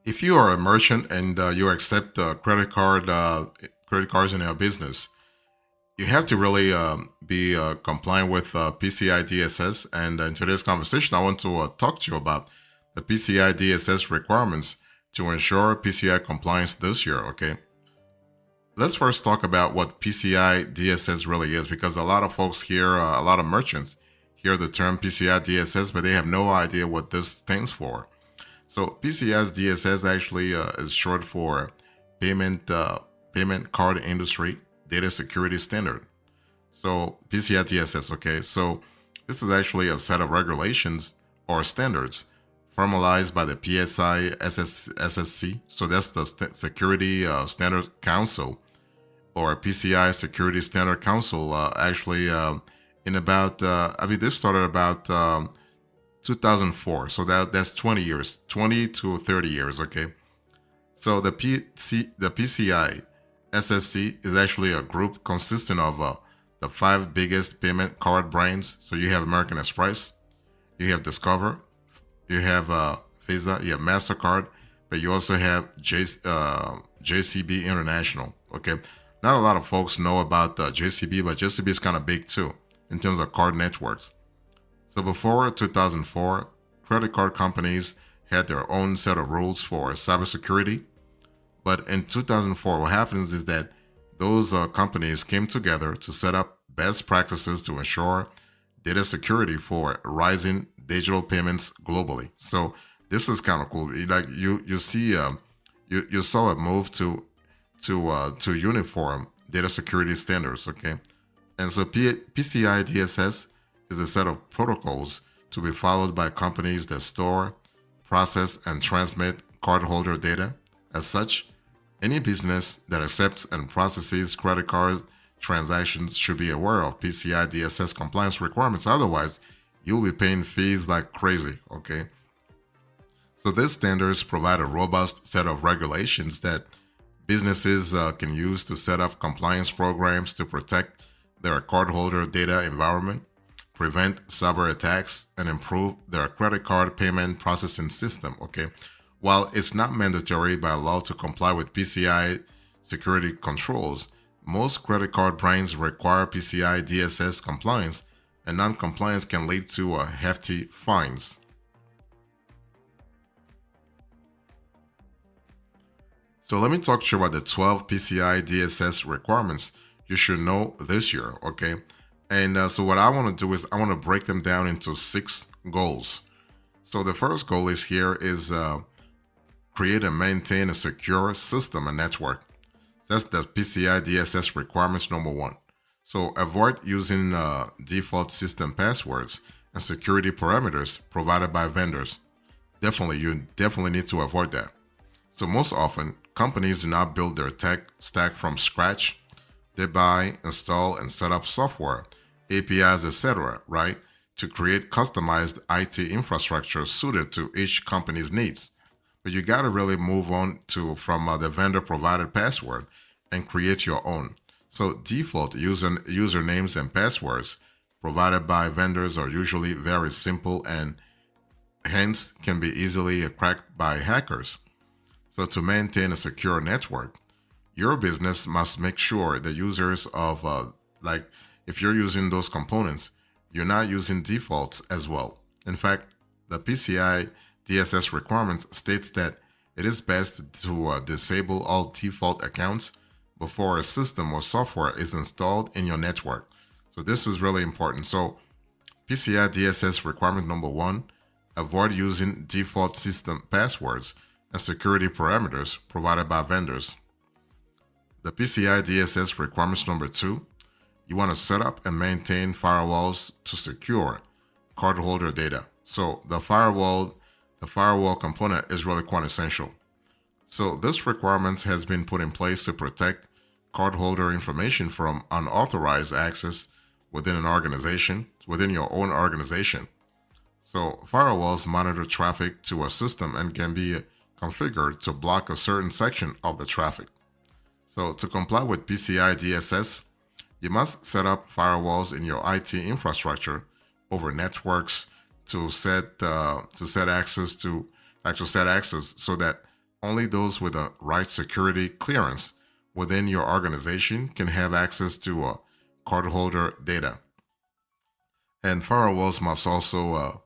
If you are a merchant and you accept credit cards in your business, you have to really be compliant with PCI DSS. And in today's conversation, I want to talk to you about the PCI DSS requirements to ensure PCI compliance this year. Okay, let's first talk about what PCI DSS really is, because a lot of folks hear, a lot of merchants hear the term PCI DSS, but they have no idea what this stands for. So PCI DSS actually is short for Payment Card Industry Data Security Standard. So PCI DSS, okay. So this is actually a set of regulations or standards formalized by the PSI SSC. So that's the Security Standard Council, or PCI Security Standard Council. Actually, in about I mean, this started about 2004. So that's 20 years, 20 to 30 years. Okay. So the PCI SSC is actually a group consisting of the five biggest payment card brands. So you have American Express, you have Discover, you have Visa, you have Mastercard, but you also have JCB International. Okay, not a lot of folks know about JCB, but JCB is kind of big too in terms of card networks. So before 2004, credit card companies had their own set of rules for cybersecurity. But in 2004, what happens is that those companies came together to set up best practices to ensure data security for rising digital payments globally. So this is kind of cool. Like you see, you saw a move to uniform data security standards. Okay, and so PCI DSS is a set of protocols to be followed by companies that store, process, and transmit cardholder data. As such, any business that accepts and processes credit card transactions should be aware of PCI DSS compliance requirements. Otherwise, you'll be paying fees like crazy. Okay. So these standards provide a robust set of regulations that businesses can use to set up compliance programs to protect their cardholder data environment, prevent cyber attacks, and improve their credit card payment processing system. Okay. While it's not mandatory by law to comply with PCI security controls, most credit card brands require PCI DSS compliance, and non-compliance can lead to hefty fines. So let me talk to you about the 12 PCI DSS requirements you should know this year, okay? And so what I want to do is I want to break them down into 6 goals. So the first goal is here is create and maintain a secure system and network. That's the PCI DSS requirements number 1. So avoid using default system passwords and security parameters provided by vendors. You definitely need to avoid that. So most often, companies do not build their tech stack from scratch. They buy, install, and set up software, APIs, etc., right, to create customized IT infrastructure suited to each company's needs. But you got to really move on from the vendor provided password and create your own. So default usernames and passwords provided by vendors are usually very simple and hence can be easily cracked by hackers. So to maintain a secure network, your business must make sure the users of like if you're using those components, you're not using defaults as well. In fact, the PCI DSS requirements states that it is best to disable all default accounts before a system or software is installed in your network. So this is really important. So PCI DSS requirement number 1, avoid using default system passwords and security parameters provided by vendors. The PCI DSS requirements number 2, you want to set up and maintain firewalls to secure cardholder data. So the firewall component is really quite essential. So this requirement has been put in place to protect cardholder information from unauthorized access within your own organization. So firewalls monitor traffic to a system and can be configured to block a certain section of the traffic. So to comply with PCI DSS, you must set up firewalls in your IT infrastructure over networks to set access so that only those with a right security clearance within your organization can have access to cardholder data. And firewalls must also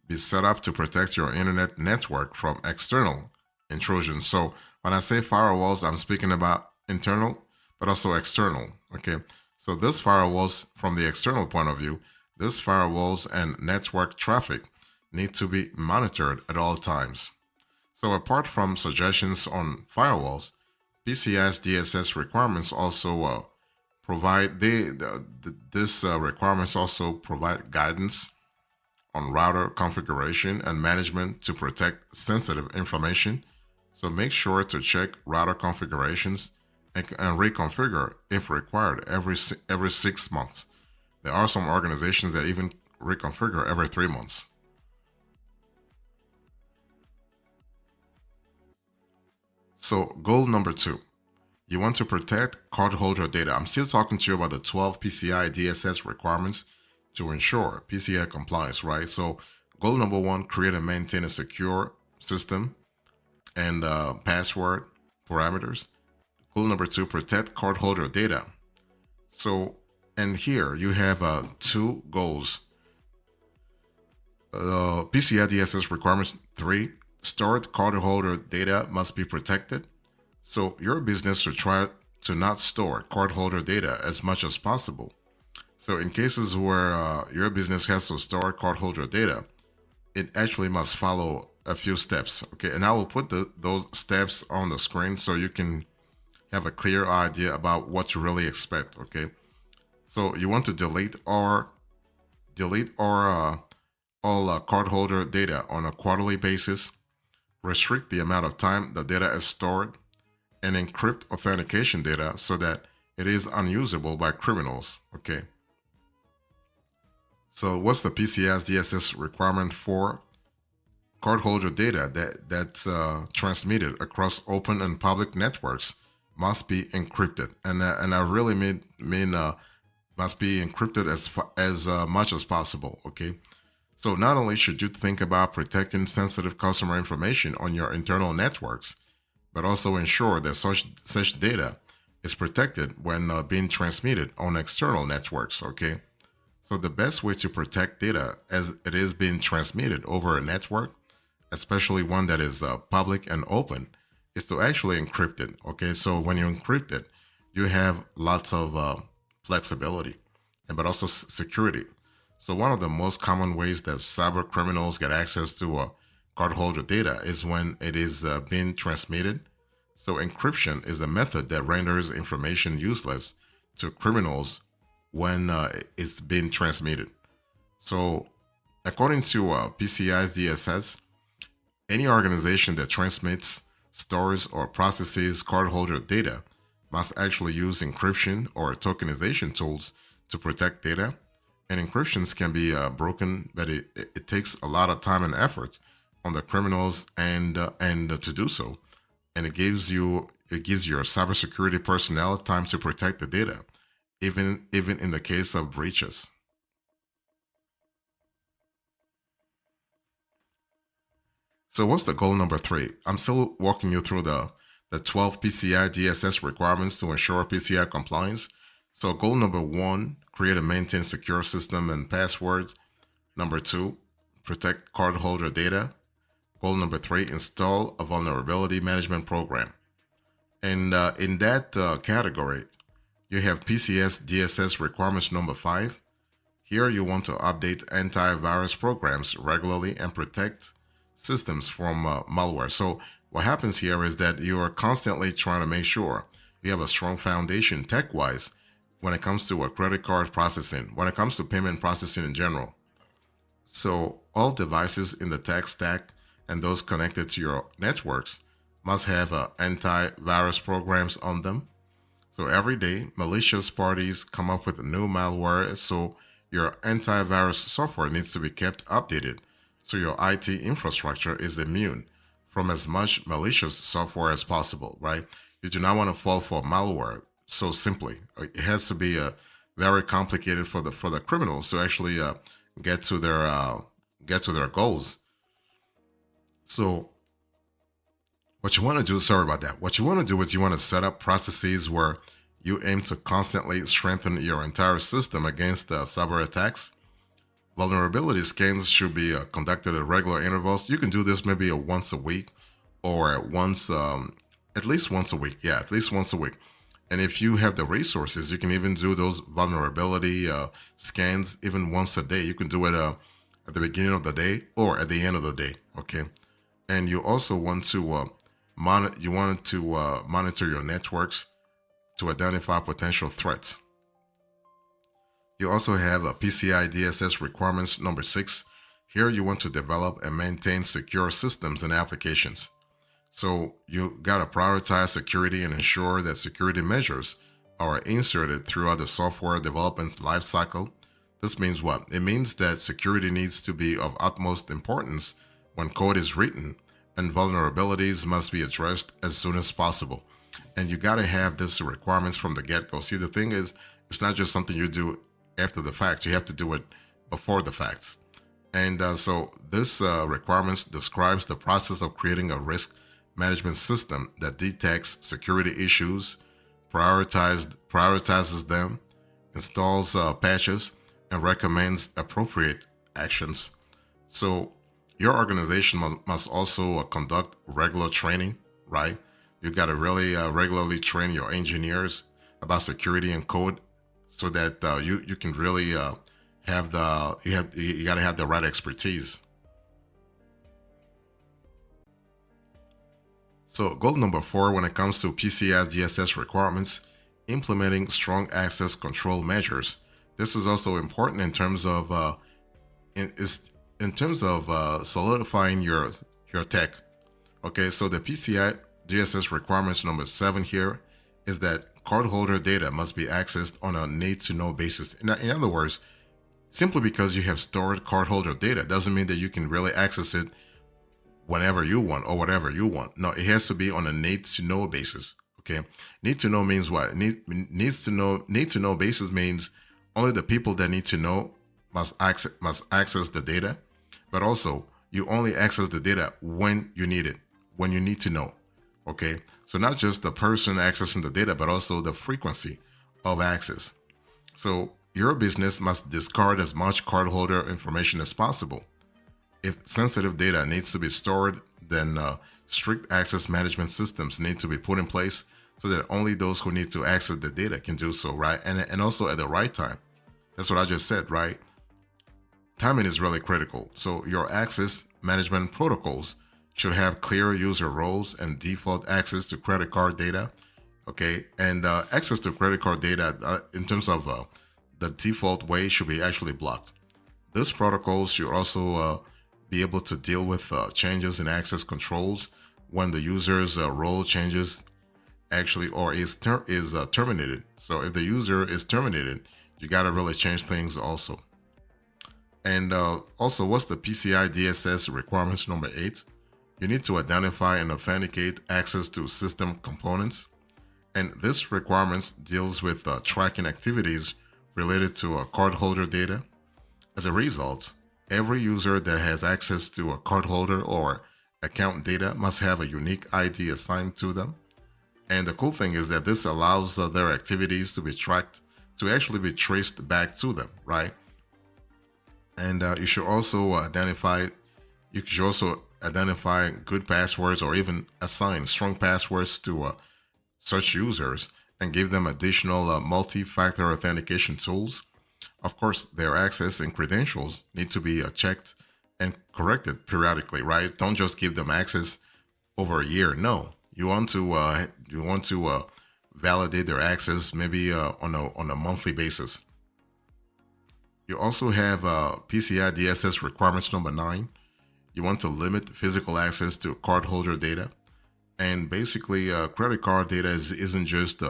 be set up to protect your internet network from external intrusion. So when I say firewalls, I'm speaking about internal, but also external. Okay. So this firewalls, from the external point of view, these firewalls and network traffic need to be monitored at all times. So apart from suggestions on firewalls, PCI DSS requirements also provide this requirements also provide guidance on router configuration and management to protect sensitive information. So make sure to check router configurations and reconfigure if required every 6 months. There are some organizations that even reconfigure every 3 months. So goal number 2, you want to protect cardholder data. I'm still talking to you about the 12 PCI DSS requirements to ensure PCI compliance, right? So goal number 1, create and maintain a secure system and password parameters. Goal number 2, protect cardholder data. So, and here you have 2 goals. PCI DSS requirements 3, stored cardholder data must be protected. So your business should try to not store cardholder data as much as possible. So in cases where your business has to store cardholder data, it actually must follow a few steps. Okay, and I will put those steps on the screen so you can have a clear idea about what to really expect. Okay, so you want to delete all cardholder data on a quarterly basis, restrict the amount of time the data is stored, and encrypt authentication data so that it is unusable by criminals. Okay. So what's the PCI DSS requirement for cardholder data that's transmitted across open and public networks must be encrypted, and I really mean must be encrypted as much as possible. Okay. So not only should you think about protecting sensitive customer information on your internal networks, but also ensure that such data is protected when being transmitted on external networks. Okay. So the best way to protect data as it is being transmitted over a network, especially one that is public and open, is to actually encrypt it. Okay. So when you encrypt it, you have lots of flexibility and but also security. So one of the most common ways that cyber criminals get access to cardholder data is when it is being transmitted. So encryption is a method that renders information useless to criminals when it's being transmitted. So according to PCI DSS, any organization that transmits, stores, or processes cardholder data must actually use encryption or tokenization tools to protect data. And encryptions can be broken, but it takes a lot of time and effort on the criminals and to do so. And it gives your cybersecurity personnel time to protect the data, even in the case of breaches. So what's the goal number 3? I'm still walking you through the 12 PCI DSS requirements to ensure PCI compliance. So goal number 1, create and maintain secure system and passwords. Number 2, protect cardholder data. Goal number 3, install a vulnerability management program. And in that category, you have PCS DSS requirements number 5. Here you want to update antivirus programs regularly and protect systems from malware. So what happens here is that you are constantly trying to make sure you have a strong foundation tech-wise when it comes to a credit card processing, when it comes to payment processing in general. So all devices in the tech stack and those connected to your networks must have antivirus programs on them. So every day, malicious parties come up with new malware, so your antivirus software needs to be kept updated so your IT infrastructure is immune from as much malicious software as possible, right? You do not want to fall for malware so simply. It has to be very complicated for the criminals to actually get to their goals. So What you want to do, sorry about that. What you want to do is you want to set up processes where you aim to constantly strengthen your entire system against cyber attacks. Vulnerability scans should be conducted at regular intervals. You can do this maybe once a week or at least once a week. Yeah, at least once a week. And if you have the resources, you can even do those vulnerability scans even once a day. You can do it at the beginning of the day or at the end of the day. Okay. And you also want to monitor your networks to identify potential threats. You also have a PCI DSS requirements number 6. Here you want to develop and maintain secure systems and applications. So you got to prioritize security and ensure that security measures are inserted throughout the software development lifecycle. This means what? It means that security needs to be of utmost importance when code is written, and vulnerabilities must be addressed as soon as possible. And you got to have these requirements from the get-go. See, the thing is, it's not just something you do after the fact. You have to do it before the fact. And so this requirements describes the process of creating a risk management system that detects security issues, prioritizes them, installs patches, and recommends appropriate actions. So your organization must also conduct regular training, right? You got to really regularly train your engineers about security and code, so that you can really have the you got to have the right expertise. So goal number 4, when it comes to PCI DSS requirements, implementing strong access control measures. This is also important in terms of solidifying your tech. Okay, so the PCI DSS requirements number 7 here is that cardholder data must be accessed on a need-to-know basis. In other words, simply because you have stored cardholder data doesn't mean that you can really access it whenever you want or whatever you want. No, it has to be on a need-to-know basis. Okay, need to know means what? Need to know basis means only the people that need to know must access the data, but also you only access the data when you need it, when you need to know. Okay, so not just the person accessing the data, but also the frequency of access. So your business must discard as much cardholder information as possible. If sensitive data needs to be stored, then strict access management systems need to be put in place so that only those who need to access the data can do so, right? And also at the right time. That's what I just said, right? Timing is really critical. So your access management protocols should have clear user roles and default access to credit card data. Okay, and access to credit card data in terms of the default way should be actually blocked. This protocol should also be able to deal with changes in access controls when the user's role changes actually or is terminated. So if the user is terminated, you got to really change things also. And also, what's the PCI DSS requirements number 8? You need to identify and authenticate access to system components. And this requirements deals with tracking activities related to cardholder data. As a result, every user that has access to a cardholder or account data must have a unique ID assigned to them. And the cool thing is that this allows their activities to be tracked, to actually be traced back to them, right? And you should also identify good passwords or even assign strong passwords to such users and give them additional multi-factor authentication tools. Of course, their access and credentials need to be checked and corrected periodically, right? Don't just give them access over a year. No, you want to validate their access maybe on a monthly basis. You also have PCI DSS requirements number 9. You want to limit physical access to cardholder data. And basically, credit card data isn't just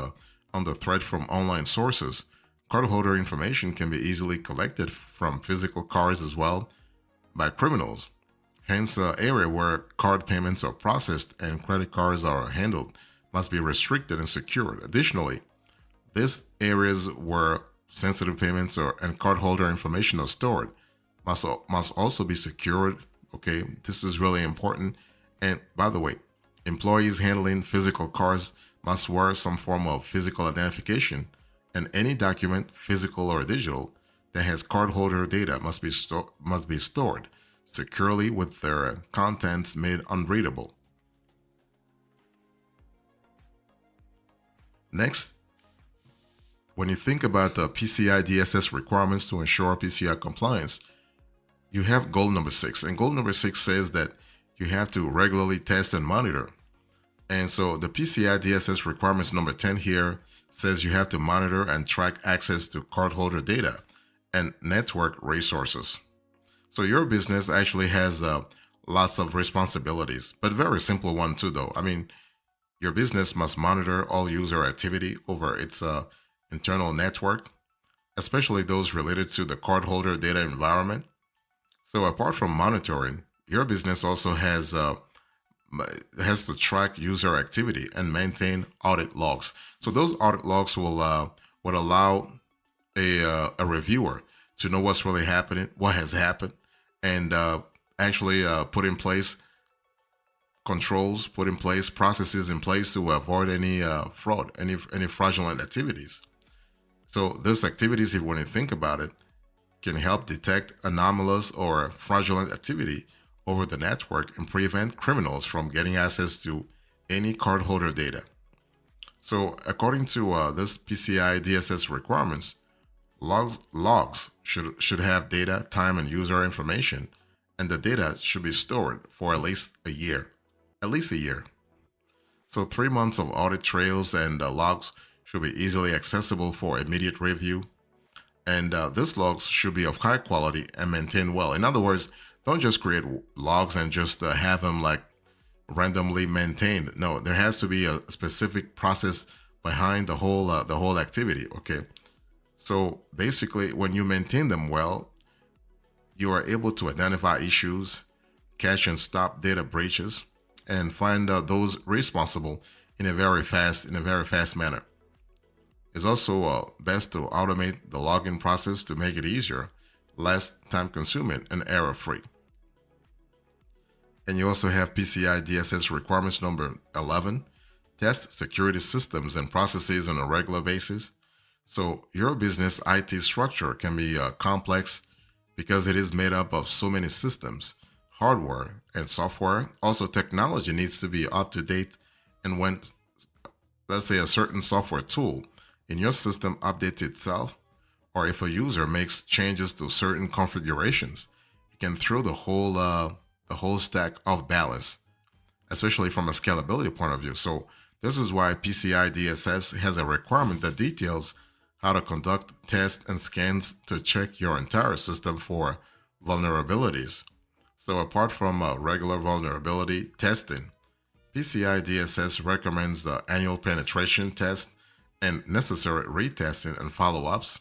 under threat from online sources. Cardholder information can be easily collected from physical cards as well by criminals. Hence, the area where card payments are processed and credit cards are handled must be restricted and secured. Additionally, these areas where sensitive payments and cardholder information are stored must also be secured. Okay, this is really important. And by the way, Employees handling physical cards must wear some form of physical identification, and any document, physical or digital, that has cardholder data must be stored securely with their contents made unreadable. Next, when you think about the PCI DSS requirements to ensure PCI compliance, you have goal number 6. And goal number 6 says that you have to regularly test and monitor. And so the PCI DSS requirements number 10 here says you have to monitor and track access to cardholder data and network resources. So your business actually has lots of responsibilities, but very simple one too, though. I mean, your business must monitor all user activity over its internal network, especially those related to the cardholder data environment. So apart from monitoring, your business also has to track user activity and maintain audit logs. So those audit logs will allow a reviewer to know what's really happening, what has happened, and actually put in place controls, put in place processes in place to avoid any fraud, any fraudulent activities. So those activities, if when you think about it, can help detect anomalous or fraudulent activity over the network and prevent criminals from getting access to any cardholder data. So according to this PCI DSS requirements, logs should have data, time, and user information, and the data should be stored for at least a year. At least a year. So 3 months of audit trails and logs should be easily accessible for immediate review. And these logs should be of high quality and maintained well. In other words, don't just create logs and just have them like randomly maintained. No, there has to be a specific process behind the whole activity. Okay, so basically, when you maintain them well, you are able to identify issues, catch and stop data breaches, and find those responsible in a very fast manner. It's also best to automate the login process to make it easier, less time consuming, and error free. And you also have PCI DSS requirements number 11, test security systems and processes on a regular basis. So your business IT structure can be complex because it is made up of so many systems, hardware and software. Also, technology needs to be up to date. And when, let's say, a certain software tool in your system updates itself, or if a user makes changes to certain configurations, it can throw the whole stack off balance, especially from a scalability point of view. So this is why PCI DSS has a requirement that details how to conduct tests and scans to check your entire system for vulnerabilities. So apart from regular vulnerability testing, PCI DSS recommends the annual penetration test and necessary retesting and follow-ups.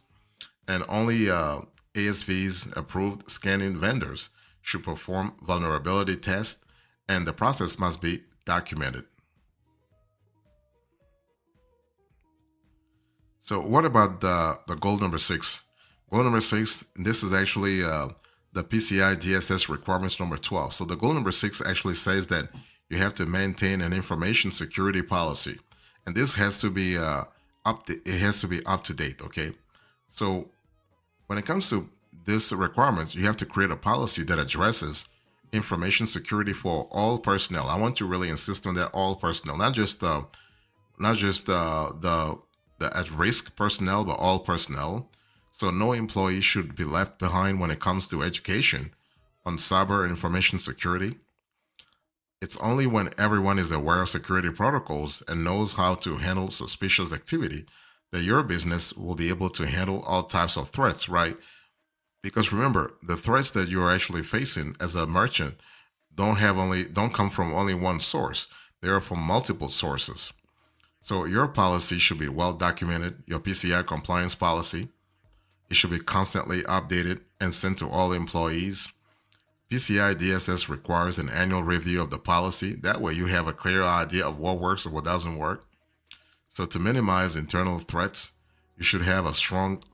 And only ASV's approved scanning vendors should perform vulnerability tests, and the process must be documented. So what about the goal number 6? Goal number 6, this is actually the PCI DSS requirements number 12. So the goal number 6 actually says that you have to maintain an information security policy, and this has to be it has to be up to date. Okay, so when it comes to this requirements, you have to create a policy that addresses information security for all personnel. I want to really insist on that, all personnel, not just the at-risk personnel, but all personnel. So no employee should be left behind when it comes to education on cyber and information security. It's only when everyone is aware of security protocols and knows how to handle suspicious activity that your business will be able to handle all types of threats, right? Because remember, the threats that you're actually facing as a merchant don't come from only one source. They are from multiple sources. So your policy should be well documented, your PCI compliance policy. It should be constantly updated and sent to all employees. PCI DSS requires an annual review of the policy. That way you have a clear idea of what works or what doesn't work. So to minimize internal threats, you should have a strong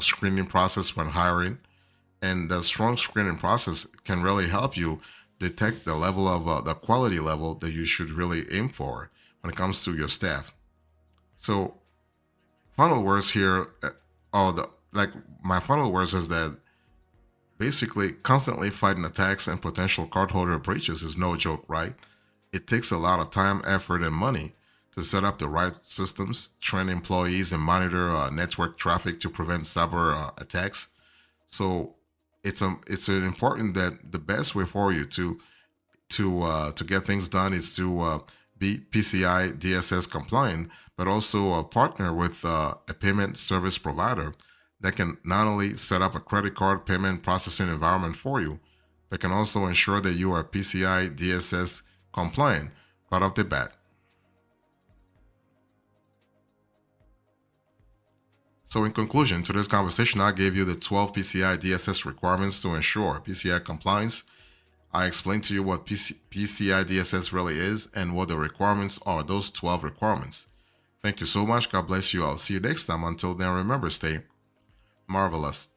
screening process when hiring. And the strong screening process can really help you detect the level of the quality level that you should really aim for when it comes to your staff. So, final words here, like my final words is that basically constantly fighting attacks and potential cardholder breaches is no joke, right? It takes a lot of time, effort, and money to set up the right systems, train employees, and monitor network traffic to prevent cyber attacks. So it's important that the best way for you to get things done is to be PCI DSS compliant, but also partner with a payment service provider that can not only set up a credit card payment processing environment for you, but can also ensure that you are PCI DSS compliant right off the bat. So, in conclusion, to this conversation, I gave you the 12 PCI DSS requirements to ensure PCI compliance. I explained to you what PCI DSS really is and what the requirements are, those 12 requirements. Thank you so much. God bless you. I'll see you next time. Until then, remember, stay marvelous.